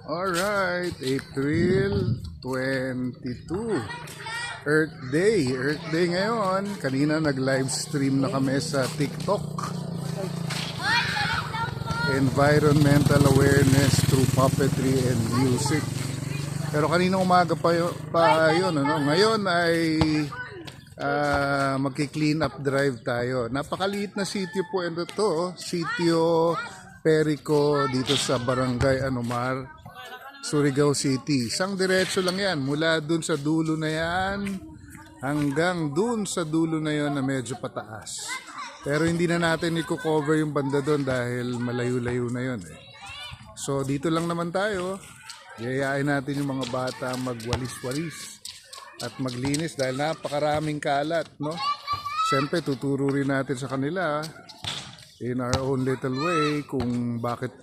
Alright, April 22. Earth Day. Earth Day ngayon. Kanina nag-live stream na kami sa TikTok. Environmental awareness through puppetry and music. Pero kanina umaga pa yun ano? Ngayon ay magki-clean up drive tayo. Napakaliit na sitio po ito to. Sitio Perico dito sa Barangay Anomar, Surigao City. Isang diretso lang yan. Mula dun sa dulo na yan hanggang dun sa dulo na yon na medyo pataas. Pero hindi na natin i-cover yung banda doon dahil malayo-layo na yon eh. So dito lang naman tayo. Yayain natin yung mga bata magwalis-walis at maglinis dahil napakaraming kalat, no? Siyempre tuturo rin natin sa kanila in our own little way kung bakit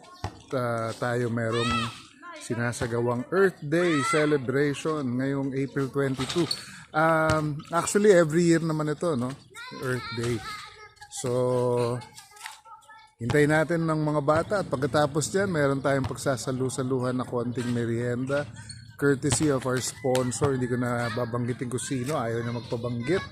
tayo merong sinasagawang Earth Day celebration ngayong April 22. Actually every year naman ito, no? Earth Day. So hintayin natin ng mga bata at pagkatapos dyan meron tayong pagsasalu-saluhan na konting merienda courtesy of our sponsor. Hindi ko na babanggitin kung sino, ayaw na magpabanggit.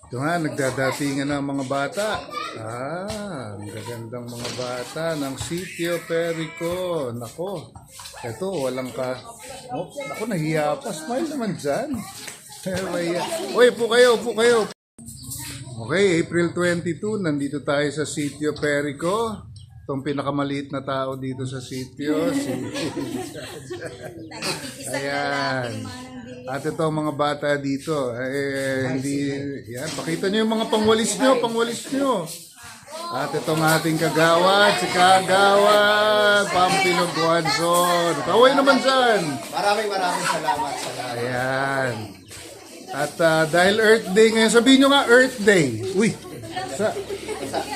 Ito nga, nagdadatingan ng mga bata. Ang gagandang mga bata ng Sitio Perico. Nako, ito walang nako, nahiya pa. Smile naman dyan. Uy, upo kayo. Okay, April 22, nandito tayo sa Sitio Perico. Itong pinakamaliit na tao dito sa sitio. Ayan. At ito mga bata dito. Yan. Pakita nyo yung mga pangwalis nyo. At itong ating kagawad, si Kagawad Pampino Guanzon. Kaway naman dyan. Maraming salamat. Ayan. At dahil Earth Day ngayon, sabihin nyo nga Earth Day. Uy!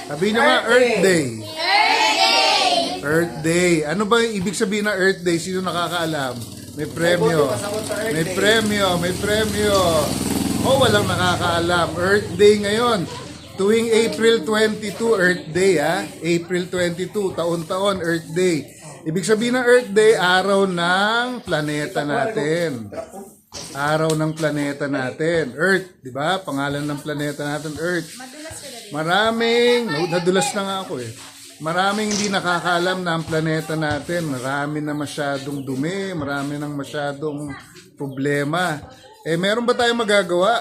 Sabihin nyo nga Earth Day. Earth Day. Ano ba yung ibig sabihin na Earth Day? Sino nakakaalam? May premyo. May premyo. Walang nakakaalam. Earth Day ngayon. Tuwing April 22, Earth Day ha. April 22, taon-taon Earth Day. Ibig sabihin ng Earth Day, araw ng planeta natin. Araw ng planeta natin. Earth, di ba? Pangalan ng planeta natin, Earth. Nadulas na nga ako eh. Maraming hindi nakakaalam na ang planeta natin. Marami na masyadong dumi, marami nang masyadong problema. Meron ba tayong magagawa?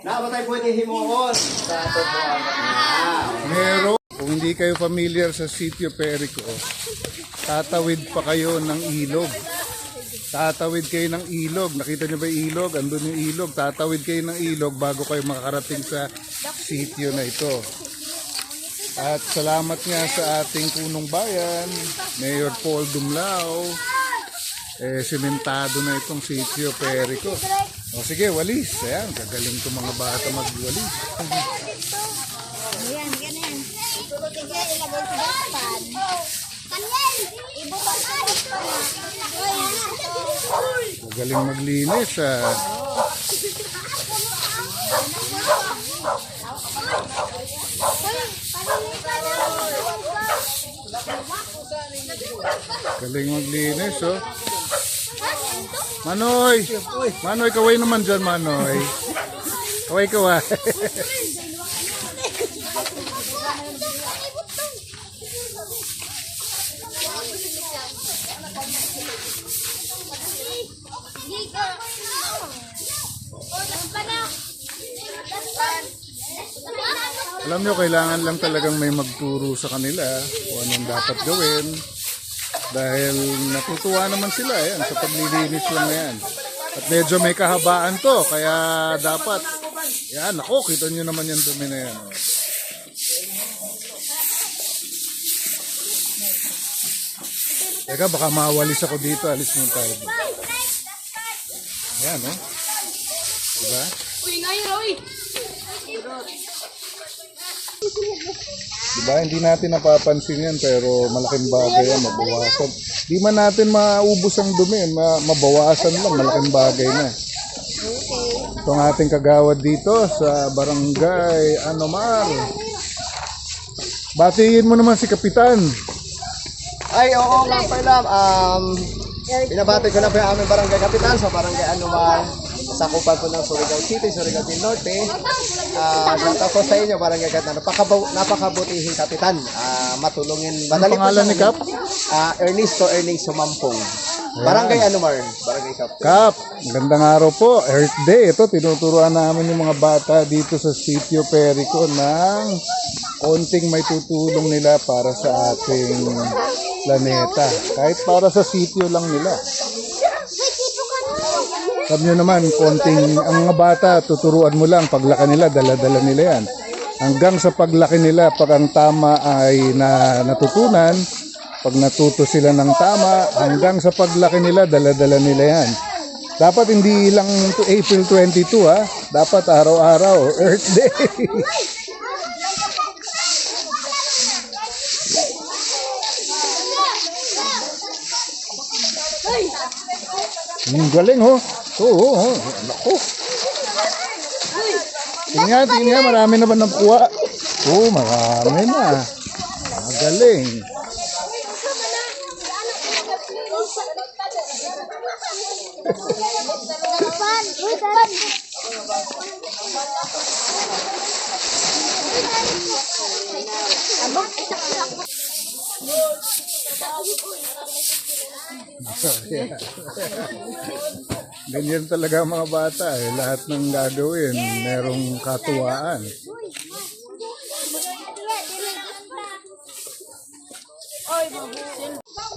Ba tayo pwede himuhon sa ito po? Meron. Kung hindi kayo familiar sa Sitio Perico, tatawid pa kayo ng ilog. Tatawid kayo ng ilog. Nakita nyo ba yung ilog? Andun yung ilog. Tatawid kayo ng ilog bago kayo makakarating sa sitio na ito. At salamat nga sa ating punong bayan, Mayor Paul Dumlao. Simentado na itong Sitio Perico. O sige, walis. Ayan, gagaling itong mga bata magwalis. Ayan, ganyan. Sige, ilagay sa daspan. Kanyan! Ibukas sa daspan. Gagaling maglinis Galing maglinis Manoy, kaway naman dyan, Manoy. Kaway. Alam nyo, kailangan lang talagang may magturo sa kanila kung anong dapat gawin. Dahil natutuwa naman sila sa paglilinis lang na yan. At medyo may kahabaan to, kaya dapat, kita nyo naman yung dumi na yan. Teka, baka mawalis ako dito, alis mo tayo. Ayan, diba? Diba, hindi natin napapansin yan pero malaking bagay yan, mabawasan. Di man natin maubos ang dumi, mabawasan lang, malaking bagay na. Itong ating kagawad dito sa Barangay Anomar. Batiin mo naman si Kapitan. Ay, oo nga pala. Binabati ko na po yung aming barangay kapitan sa barangay Anuman. Sakupan po ng Surigao City, Surigao del Norte. Shout out po sa inyo, barangay kapitan. Napakabutihing kapitan. Matulungin. Madali po pangalan ni Kap? Ernesto Erning Sumampong. Barangay Anumar. Barangay Kap. Kap, magandang araw po. Earth Day. Ito, tinuturuan namin yung mga bata dito sa Sitio Perico ng konting may tutulong nila para sa ating planeta. Kahit para sa sitio lang nila. Sabi nyo naman, konting, ang mga bata, tuturuan mo lang. Paglaki nila, dala-dala nila yan. Hanggang sa paglaki nila, pag ang tama ay natutunan, pag natuto sila ng tama, hanggang sa paglaki nila, dala-dala nila yan. Dapat hindi lang April 22 ha. Dapat araw-araw, Earth Day. Galing oh. Oo, naku. Tingnan nga, marami na ba nakuha? Oo, marami na. Galing. Ganyan talaga ang mga bata eh. Lahat ng gagawin, merong katuwaan.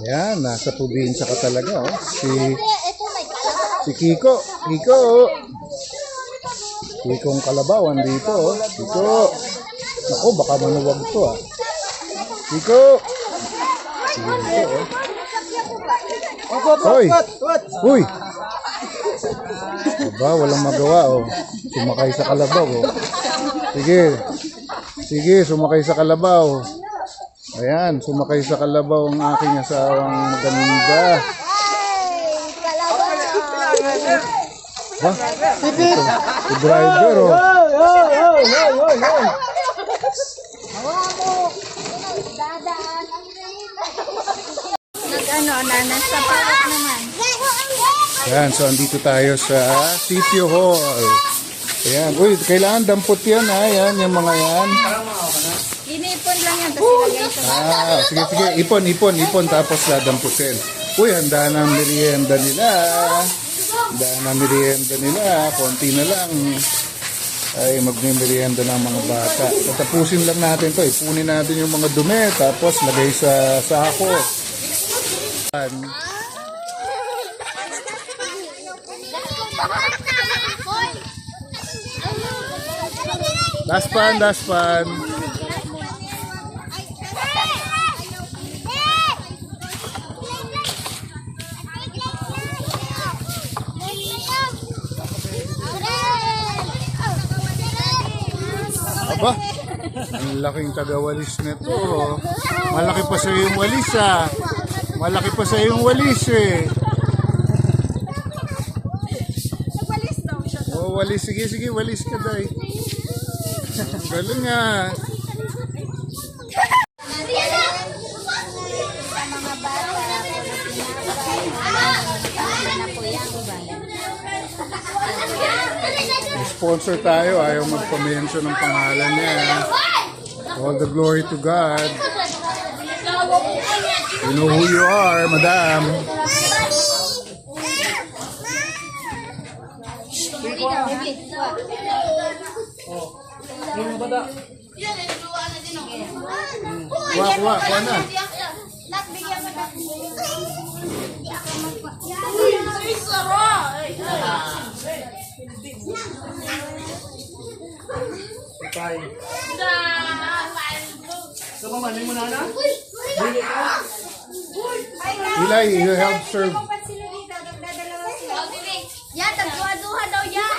Yan, nasa probinsya ka talaga oh. Si Kiko. Kikong Kalabaw, andito oh. Kiko. Naku, baka manuwag to ah. Kiko. Hoy! Uy! Aba, walang magawa oh. Sumakay sa kalabaw oh. Sige, sumakay sa kalabaw. Ayan, sumakay sa kalabaw ang aking asawang maganda. Ba? Si driver oh. Nasa park naman. Ayan, so andito tayo sa Sitio Hall. Ayan, uy, kailangan dampot yan ha. Ayan, yung mga yan. Inipon lang yan. Tapos ilagay sa Ipon, tapos dadamputin. Uy, handa na ang merienda nila. Konti na lang. Ay, magmimerienda ng mga bata. Tatapusin lang natin to. Ipunin natin yung mga dumi, tapos lagay sa sako. Last pan. Aba, ang laking tagawalis nito. Malaki pa sa yung walis ah. Malaki pa sa yung walis eh. Oh, walis. Sige, walis ka day. Ang galing ah. Sponsor tayo, ayaw magpa-mention ng pangalan niya. All the glory to God. You know who you are, madam. Kuha na. Ilay, you help serve. Yan, tagduha-duha daw yan.